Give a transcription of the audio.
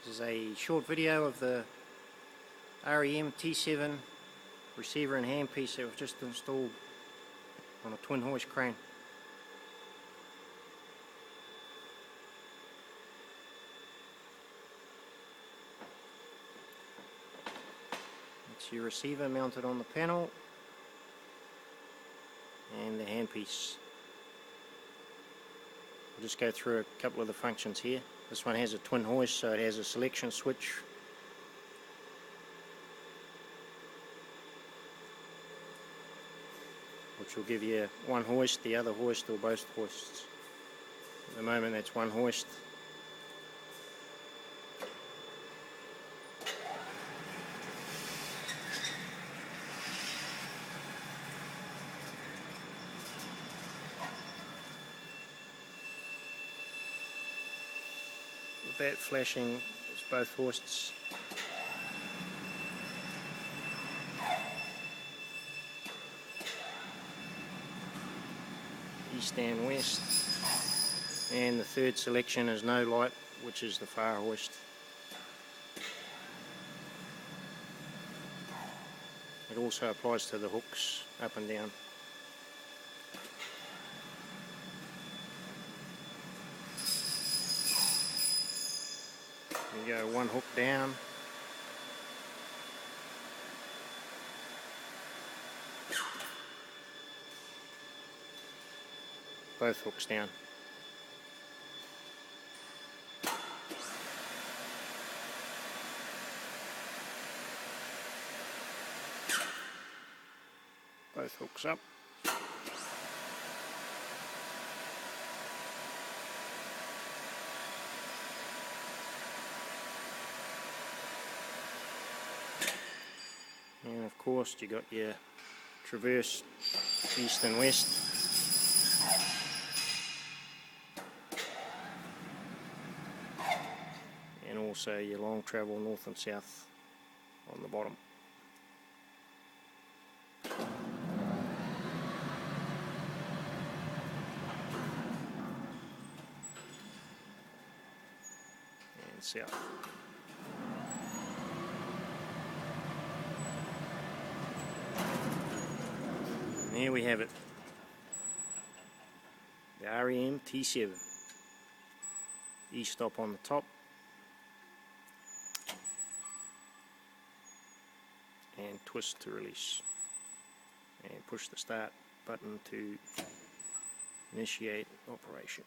This is a short video of the REM T7 receiver and handpiece that was just installed on a twin hoist crane. It's your receiver mounted on the panel and the handpiece. I'll just go through a couple of the functions here. This one has a twin hoist, so it has a selection switch. Which will give you one hoist, the other hoist, or both hoists. At the moment that's one hoist. With that flashing, it's both hoists. East and west, and the third selection is no light, which is the far hoist. It also applies to the hooks up and down. You go one hook down, both hooks down. Both hooks up. And of course you got your traverse east and west. And also your long travel north and south on the bottom. And south. And here we have it. The REM T7. E-stop on the top. And twist to release, and push the start button to initiate operation.